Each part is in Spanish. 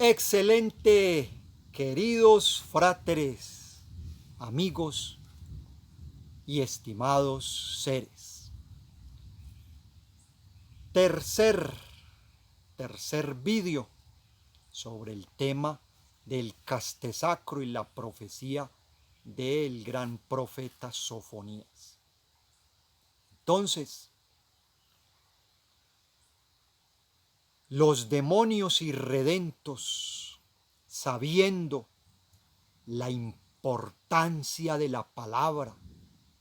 Excelente, queridos fráteres, amigos y estimados seres. Tercer vídeo sobre el tema del castesacro y la profecía del gran profeta Sofonías. Entonces, los demonios irredentos, sabiendo la importancia de la palabra,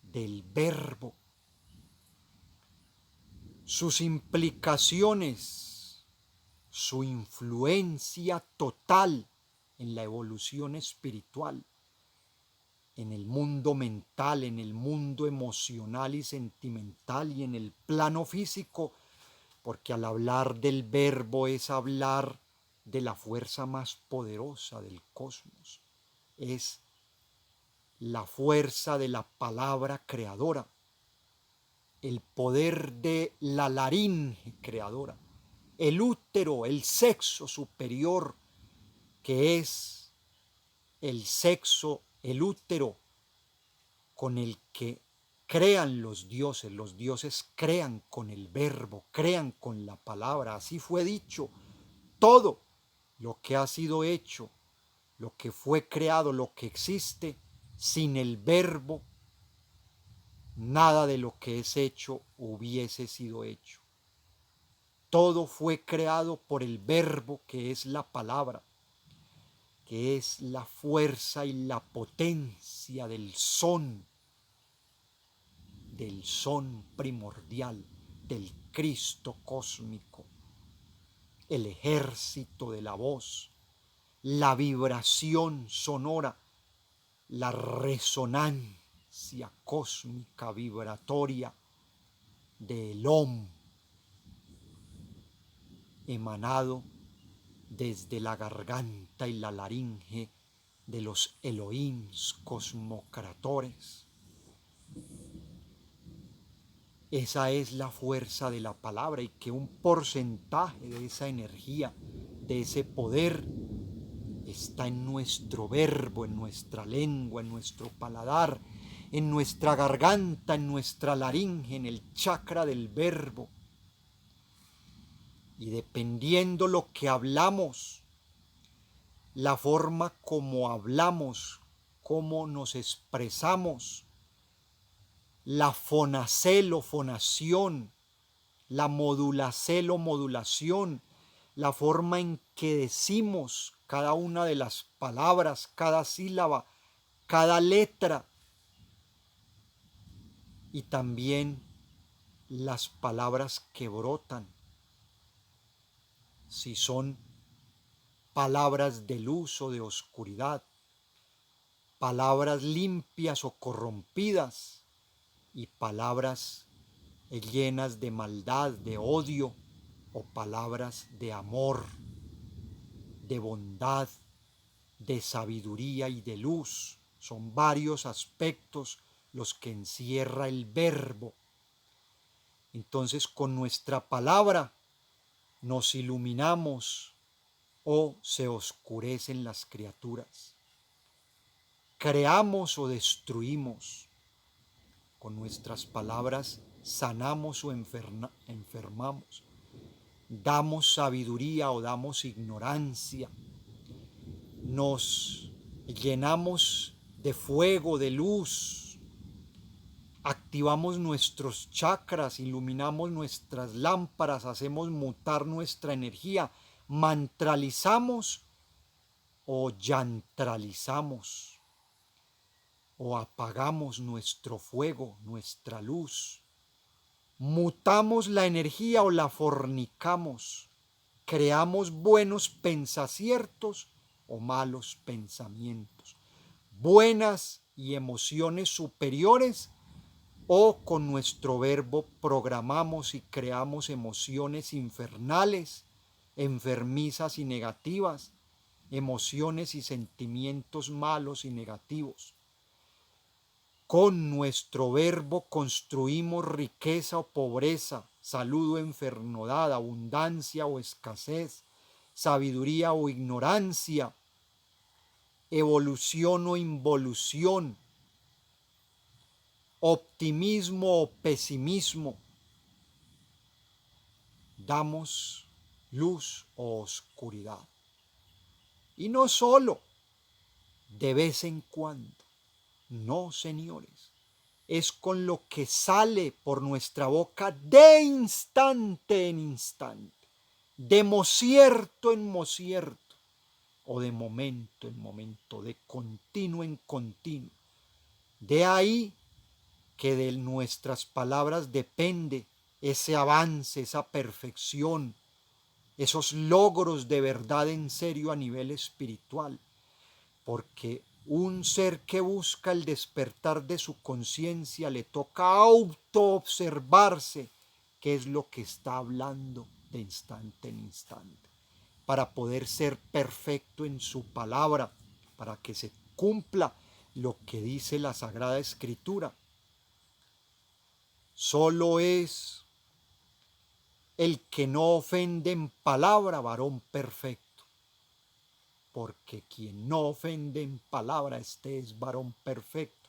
del verbo, sus implicaciones, su influencia total en la evolución espiritual, en el mundo mental, en el mundo emocional y sentimental y en el plano físico, porque al hablar del verbo es hablar de la fuerza más poderosa del cosmos, es la fuerza de la palabra creadora, el poder de la laringe creadora, el útero, el sexo superior, que es el sexo, el útero con el que crean los dioses crean con el verbo, crean con la palabra, así fue dicho, todo lo que ha sido hecho, lo que fue creado, lo que existe, sin el verbo, nada de lo que es hecho hubiese sido hecho. Todo fue creado por el verbo que es la palabra, que es la fuerza y la potencia del son primordial, del Cristo cósmico, el ejército de la voz, la vibración sonora, la resonancia cósmica vibratoria del Om, emanado desde la garganta y la laringe de los Elohims cosmocratores. Esa es la fuerza de la palabra, y que un porcentaje de esa energía, de ese poder, está en nuestro verbo, en nuestra lengua, en nuestro paladar, en nuestra garganta, en nuestra laringe, en el chakra del verbo. Y dependiendo lo que hablamos, la forma como hablamos, cómo nos expresamos, la fonacelo, fonación, la modulacelo, modulación, la forma en que decimos cada una de las palabras, cada sílaba, cada letra, y también las palabras que brotan, si son palabras de luz o de oscuridad, palabras limpias o corrompidas, y palabras llenas de maldad, de odio, o palabras de amor, de bondad, de sabiduría y de luz. Son varios aspectos los que encierra el verbo. Entonces, con nuestra palabra nos iluminamos o se oscurecen las criaturas. Creamos o destruimos. Con nuestras palabras sanamos o enfermamos. Damos sabiduría o damos ignorancia. Nos llenamos de fuego, de luz. Activamos nuestros chakras, iluminamos nuestras lámparas, hacemos mutar nuestra energía, mantralizamos o yantralizamos, o apagamos nuestro fuego, nuestra luz. Mutamos la energía o la fornicamos. Creamos buenos pensaciertos o malos pensamientos. Buenas y emociones superiores, o con nuestro verbo programamos y creamos emociones infernales, enfermizas y negativas, emociones y sentimientos malos y negativos. Con nuestro verbo construimos riqueza o pobreza, salud o enfermedad, abundancia o escasez, sabiduría o ignorancia, evolución o involución, optimismo o pesimismo, damos luz o oscuridad. Y no solo de vez en cuando, no, señores, es con lo que sale por nuestra boca de instante en instante, de mocierto en mocierto, o de momento en momento, de continuo en continuo. De ahí que de nuestras palabras depende ese avance, esa perfección, esos logros de verdad en serio a nivel espiritual, porque un ser que busca el despertar de su conciencia le toca autoobservarse qué es lo que está hablando de instante en instante, para poder ser perfecto en su palabra, para que se cumpla lo que dice la Sagrada Escritura. Solo es el que no ofende en palabra, varón perfecto, porque quien no ofende en palabra, este es varón perfecto,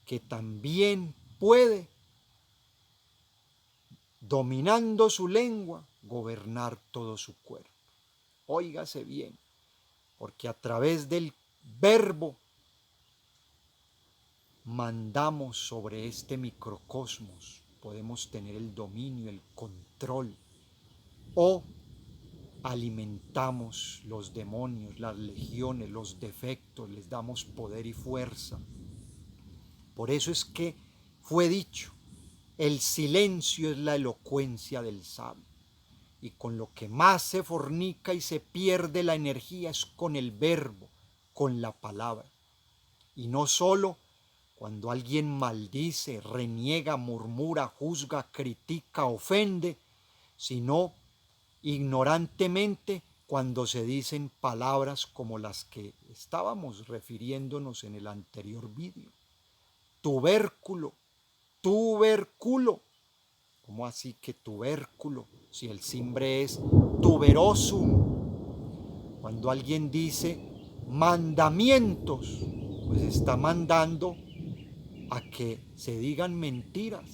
que también puede, dominando su lengua, gobernar todo su cuerpo. Óigase bien, porque a través del verbo mandamos sobre este microcosmos, podemos tener el dominio, el control, o alimentamos los demonios, las legiones, los defectos, les damos poder y fuerza. Por eso es que fue dicho, el silencio es la elocuencia del sabio. Y con lo que más se fornica y se pierde la energía es con el verbo, con la palabra. Y no solo cuando alguien maldice, reniega, murmura, juzga, critica, ofende, sino ignorantemente cuando se dicen palabras como las que estábamos refiriéndonos en el anterior vídeo. Tubérculo, tuberculo. ¿Cómo así que tubérculo? Si el simbre es tuberosum. Cuando alguien dice mandamientos, pues está mandando a que se digan mentiras.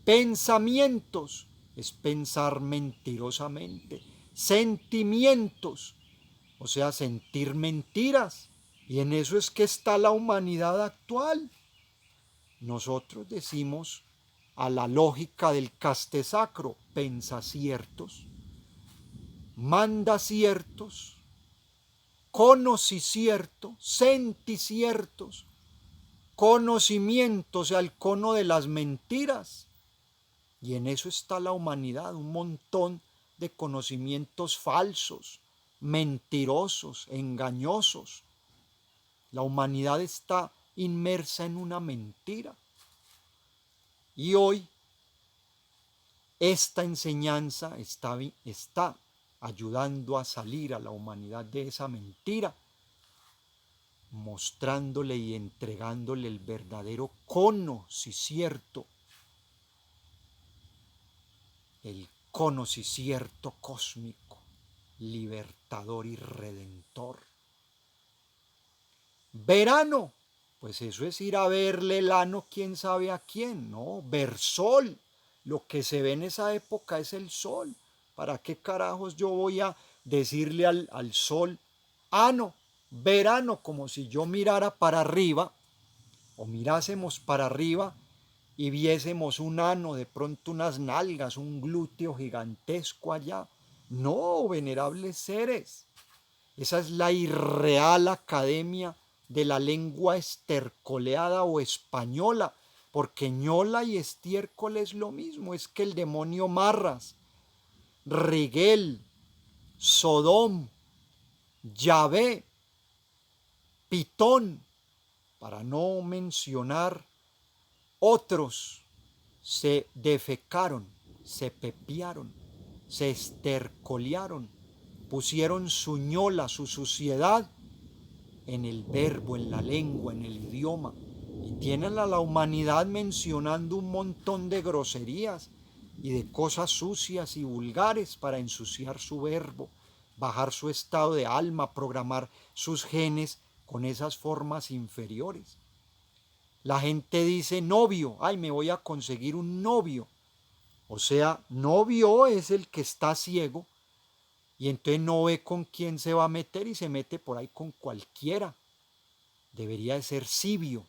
Pensamientos es pensar mentirosamente. Sentimientos, o sea, sentir mentiras. Y en eso es que está la humanidad actual. Nosotros decimos a la lógica del caste sacro, pensa ciertos, manda ciertos, conoci cierto, senti ciertos, conocimiento, o sea, el cono de las mentiras. Y en eso está la humanidad, un montón de conocimientos falsos, mentirosos, engañosos. La humanidad está inmersa en una mentira. Y hoy esta enseñanza está ayudando a salir a la humanidad de esa mentira, mostrándole y entregándole el verdadero conocimiento, el conocimiento cósmico, libertador y redentor. Verano, pues eso es ir a verle el ano quién sabe a quién, ¿no? Ver sol, lo que se ve en esa época es el sol. ¿Para qué carajos yo voy a decirle al sol ano, verano, como si yo mirara para arriba o mirásemos para arriba y viésemos un ano, de pronto unas nalgas, un glúteo gigantesco allá? No, venerables seres, esa es la irreal academia de la lengua estercoleada o española, porque ñola y estiércol es lo mismo, es que el demonio Marras, Riguel, Sodom, Yahvé, Pitón, para no mencionar otros, se defecaron, se pepiaron, se estercolearon, pusieron su ñola, su suciedad en el verbo, en la lengua, en el idioma, y tienen a la humanidad mencionando un montón de groserías y de cosas sucias y vulgares para ensuciar su verbo, bajar su estado de alma, programar sus genes con esas formas inferiores. La gente dice novio, ay, me voy a conseguir un novio. O sea, novio es el que está ciego y entonces no ve con quién se va a meter y se mete por ahí con cualquiera. Debería de ser cibio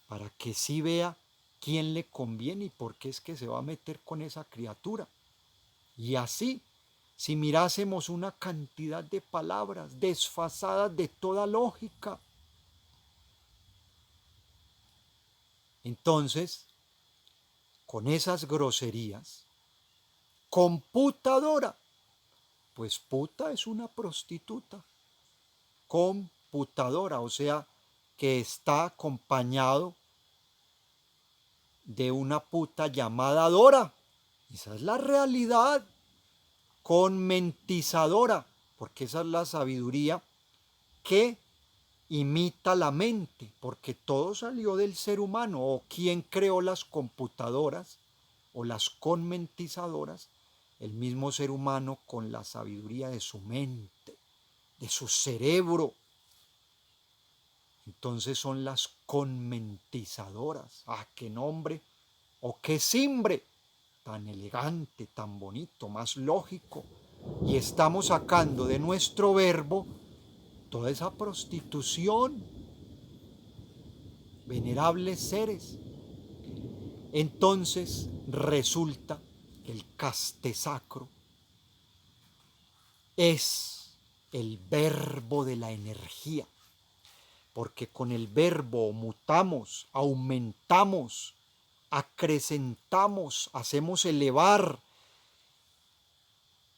para que sí vea quién le conviene y por qué es que se va a meter con esa criatura. Y así, si mirásemos una cantidad de palabras desfasadas de toda lógica, entonces, con esas groserías, computadora, pues puta es una prostituta, computadora, o sea, que está acompañado de una puta llamada Dora. Esa es la realidad. Conmentizadora, porque esa es la sabiduría que imita la mente, porque todo salió del ser humano. O quién creó las computadoras o las conmentizadoras, el mismo ser humano con la sabiduría de su mente, de su cerebro. Entonces son las conmentizadoras. ¡Ah, qué nombre! ¡O qué simbre! Tan elegante, tan bonito, más lógico. Y estamos sacando de nuestro verbo toda esa prostitución. Venerables seres. Entonces resulta que el castesacro es el verbo de la energía, porque con el verbo mutamos, aumentamos, acrecentamos, hacemos elevar,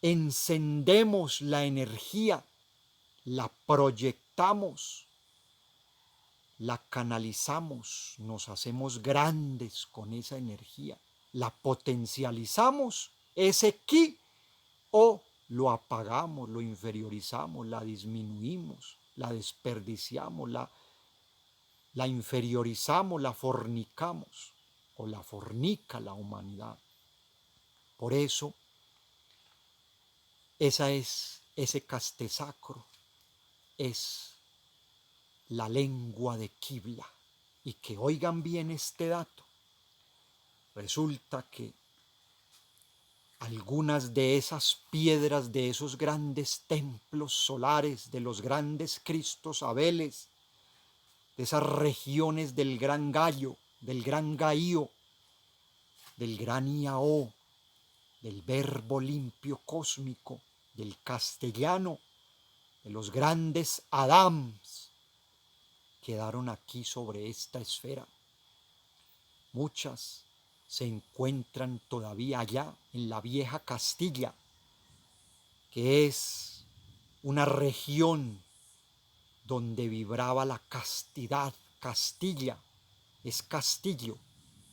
encendemos la energía, la proyectamos, la canalizamos, nos hacemos grandes con esa energía, la potencializamos, ese ki, o lo apagamos, lo inferiorizamos, la disminuimos, la desperdiciamos, la inferiorizamos, la fornicamos, o la fornica la humanidad. Por eso, ese castesacro es la lengua de Qibla. Y que oigan bien este dato. Resulta que algunas de esas piedras de esos grandes templos solares, de los grandes Cristos Abeles, de esas regiones del Gran Gallo, del Gran Gaío, del Gran Iao, del verbo limpio cósmico, del castellano, de los grandes Adams, quedaron aquí sobre esta esfera. Muchas se encuentran todavía allá en la vieja Castilla, que es una región donde vibraba la castidad. Castilla es castillo,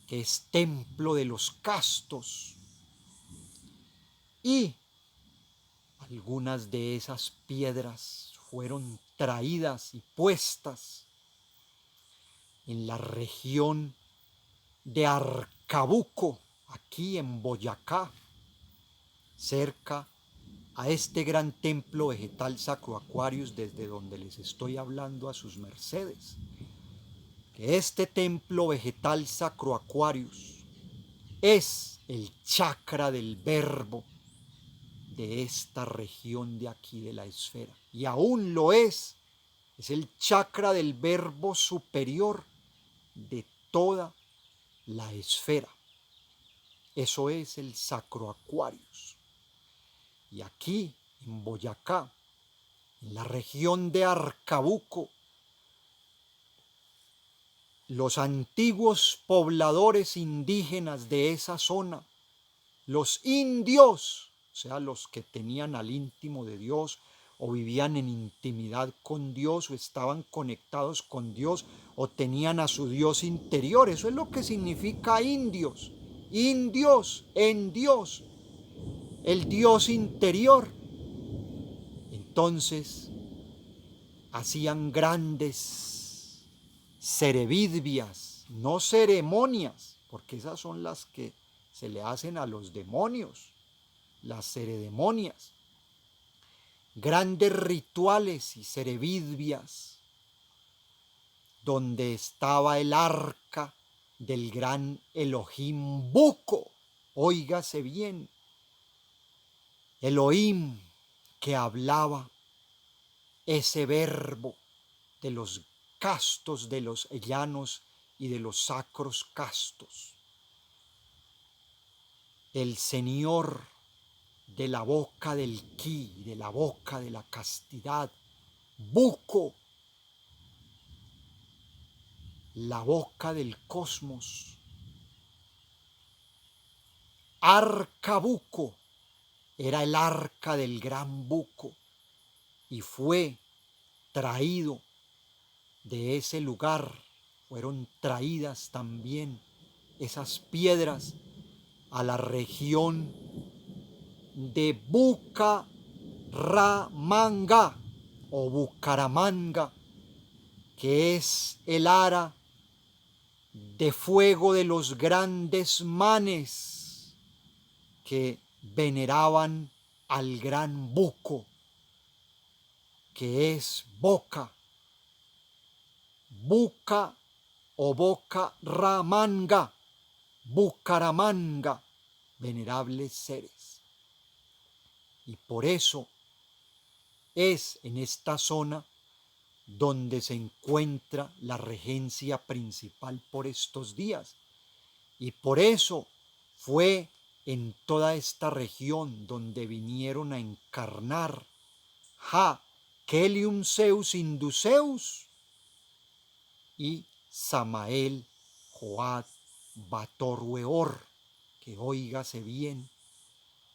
que es templo de los castos. Y algunas de esas piedras fueron traídas y puestas en la región de Arcabuco, aquí en Boyacá, cerca a este gran templo vegetal Sacro Aquarius, desde donde les estoy hablando a sus mercedes. Que este templo vegetal Sacro Aquarius es el chakra del verbo de esta región de aquí de la esfera. Y aún lo es el chakra del verbo superior de toda la esfera. Eso es el Sacro Aquarius. Y aquí, en Boyacá, en la región de Arcabuco, los antiguos pobladores indígenas de esa zona, los indios, o sea, los que tenían al íntimo de Dios o vivían en intimidad con Dios o estaban conectados con Dios o tenían a su Dios interior. Eso es lo que significa indios. Indios en Dios, el Dios interior. Entonces hacían grandes cerevidvias, no ceremonias, porque esas son las que se le hacen a los demonios, las ceredemonias. grandes rituales y cerevidias, donde estaba el arca del gran Elohim Buco. Óigase bien, Elohim que hablaba ese verbo de los castos, de los llanos y de los sacros castos. El Señor de la boca del ki, de la boca de la castidad, Buco, la boca del cosmos, Arca Buco, era el arca del gran Buco y fue traído de ese lugar, fueron traídas también esas piedras a la región de Bucaramanga o Bucaramanga, que es el ara de fuego de los grandes manes que veneraban al gran Buco, que es Boca, Buca o Bocaramanga, Bucaramanga, venerables seres. Y por eso es en esta zona donde se encuentra la regencia principal por estos días. Y por eso fue en toda esta región donde vinieron a encarnar Ja, Kelium Zeus Induceus y Samael Joad Bator Weor, que óigase bien,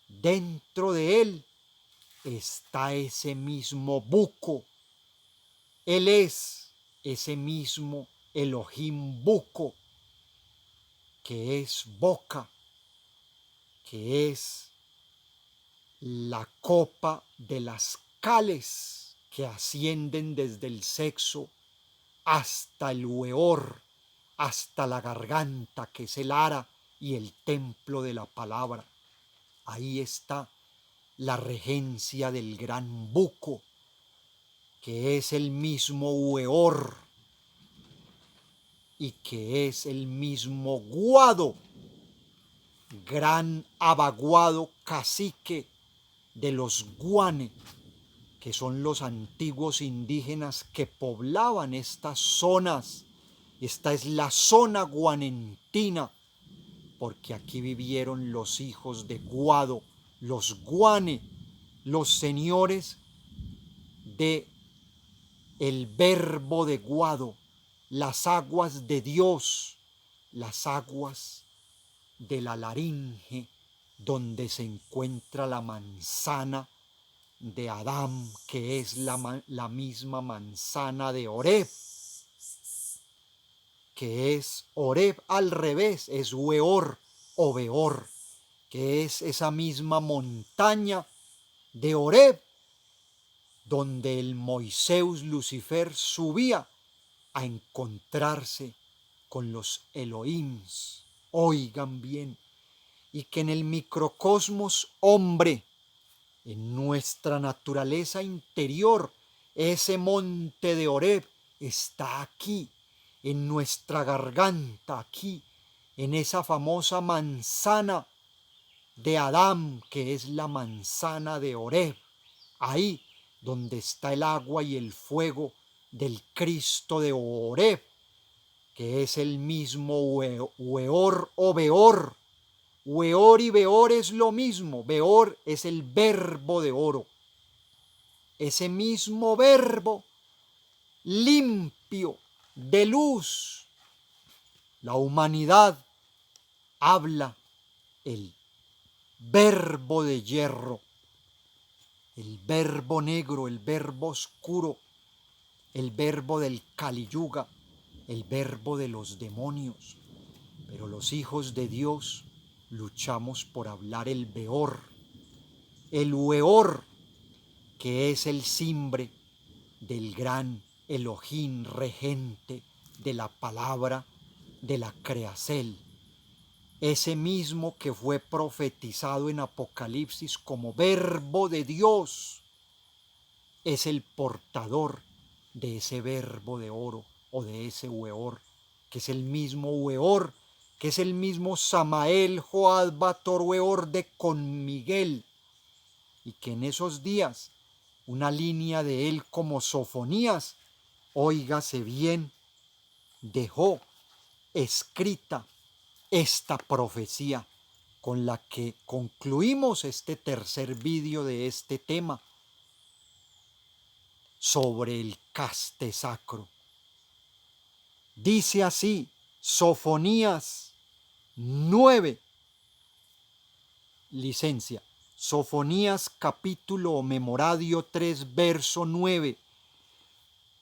dentro de él está ese mismo Buco. Él es ese mismo Elohim Buco, que es boca, que es la copa de las cales que ascienden desde el sexo hasta el hueor, hasta la garganta, que es el ara y el templo de la palabra. Ahí está la regencia del gran Buco, que es el mismo hueor y que es el mismo Guado, gran abaguado cacique de los Guane, que son los antiguos indígenas que poblaban estas zonas. Esta es la zona guanentina, porque aquí vivieron los hijos de Guado, los Guane, los señores de el verbo de Guado, las aguas de Dios, las aguas de la laringe, donde se encuentra la manzana de Adán, que es la misma manzana de Oreb, que es Oreb al revés, es Weor o Beor, que es esa misma montaña de Oreb, donde el Moisés Lucifer subía a encontrarse con los Elohims. Oigan bien, y que en el microcosmos hombre, en nuestra naturaleza interior, ese monte de Oreb está aquí, en nuestra garganta, aquí, en esa famosa manzana de Adán, que es la manzana de Oreb, ahí donde está el agua y el fuego del Cristo de Oreb, que es el mismo Weor o Beor. Weor y Beor es lo mismo. Beor es el verbo de oro. Ese mismo verbo limpio, de luz. La humanidad habla el verbo de hierro, el verbo negro, el verbo oscuro, el verbo del Kali Yuga, el verbo de los demonios. Pero los hijos de Dios luchamos por hablar el Beor, el Weor, que es el simbre del gran Elohim regente de la palabra de la creacel, ese mismo que fue profetizado en Apocalipsis como verbo de Dios, es el portador de ese verbo de oro o de ese Weor, que es el mismo Weor, que es el mismo Samael Joad Bator Weor de Con Miguel, y que en esos días una línea de él como Sofonías, óigase bien, dejó escrita esta profecía con la que concluimos este tercer vídeo de este tema sobre el caste sacro. Dice así, Sofonías 9, licencia, Sofonías capítulo o memoradio 3, verso 9.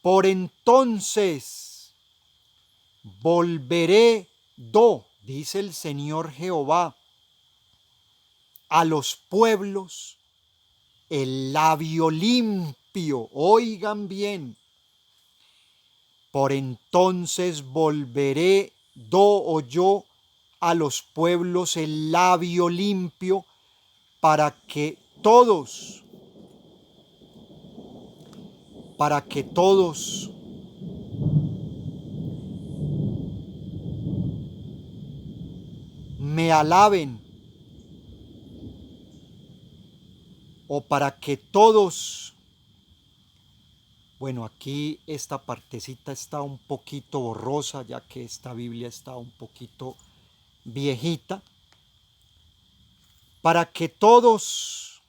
Por entonces volveré dice el Señor Jehová, a los pueblos el labio limpio, oigan bien, por entonces volveré yo a los pueblos el labio limpio para que todos me alaben, o para que todos, bueno, aquí esta partecita está un poquito borrosa, ya que esta Biblia está un poquito viejita, para que todos,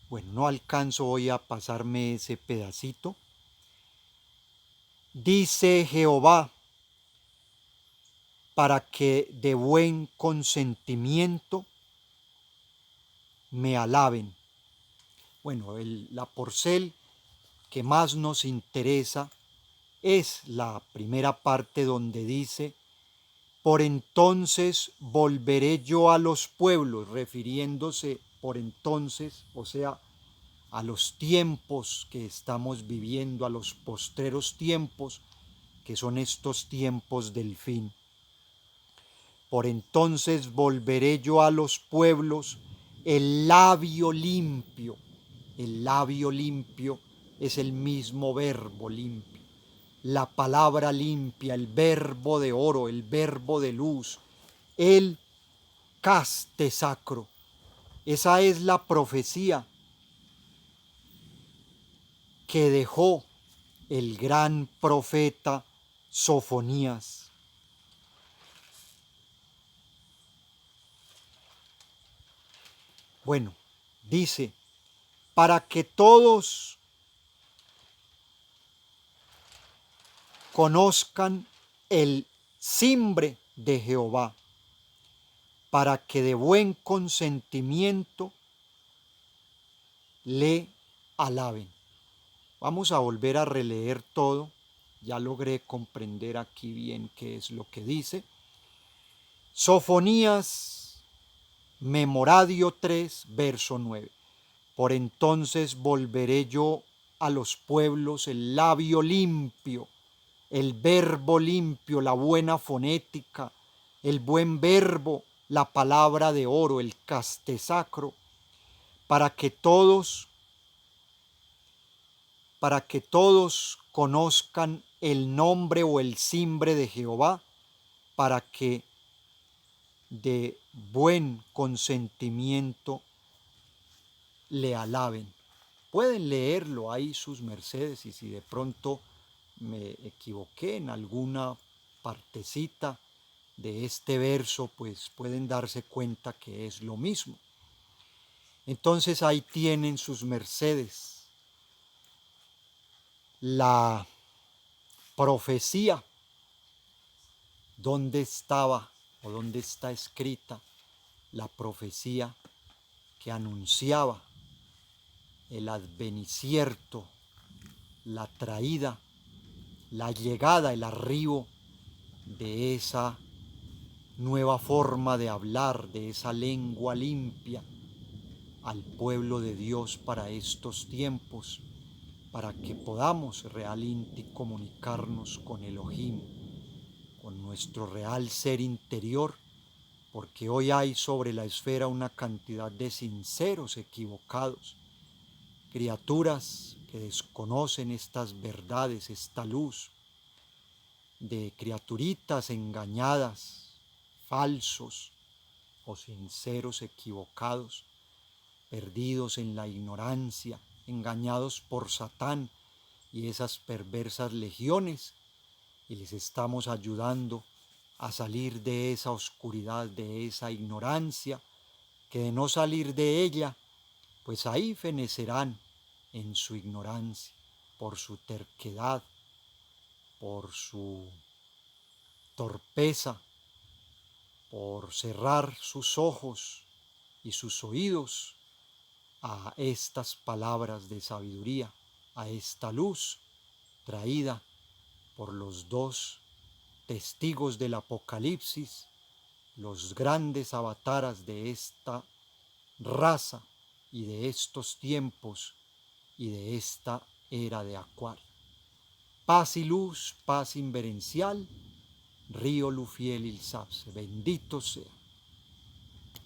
bueno, no alcanzo hoy a pasarme ese pedacito, dice Jehová, para que de buen consentimiento me alaben. Bueno, la porcel que más nos interesa es la primera parte donde dice, por entonces volveré yo a los pueblos, refiriéndose por entonces, o sea, a los tiempos que estamos viviendo, a los postreros tiempos, que son estos tiempos del fin. Por entonces volveré yo a los pueblos el labio limpio. El labio limpio es el mismo verbo limpio. La palabra limpia, el verbo de oro, el verbo de luz, el caste sacro. Esa es la profecía que dejó el gran profeta Sofonías. Bueno, dice, para que todos conozcan el simbre de Jehová, para que de buen consentimiento le alaben. Vamos a volver a releer todo. Ya logré comprender aquí bien qué es lo que dice. Sofonías, memoradio 3, verso 9. Por entonces volveré yo a los pueblos el labio limpio, el verbo limpio, la buena fonética, el buen verbo, la palabra de oro, el caste sacro, para que todos conozcan el nombre o el simbre de Jehová, para que de buen consentimiento le alaben. Pueden leerlo ahí sus mercedes, y si de pronto me equivoqué en alguna partecita de este verso, pues pueden darse cuenta que es lo mismo. Entonces ahí tienen sus mercedes la profecía. ¿Dónde estaba o dónde está escrita la profecía que anunciaba el advenicierto, la traída, la llegada, el arribo de esa nueva forma de hablar, de esa lengua limpia al pueblo de Dios para estos tiempos, para que podamos realmente comunicarnos con Elohim, con nuestro real ser interior, porque hoy hay sobre la esfera una cantidad de sinceros equivocados, criaturas que desconocen estas verdades, esta luz, de criaturitas engañadas, falsos o sinceros equivocados, perdidos en la ignorancia, engañados por Satán y esas perversas legiones, y les estamos ayudando a salir de esa oscuridad, de esa ignorancia, que de no salir de ella, pues ahí fenecerán en su ignorancia, por su terquedad, por su torpeza, por cerrar sus ojos y sus oídos a estas palabras de sabiduría, a esta luz traída por los dos testigos del Apocalipsis, los grandes avataras de esta raza y de estos tiempos y de esta era de Acuario. Paz y luz, paz inverencial, Río Lufiel Il Sapse, bendito sea.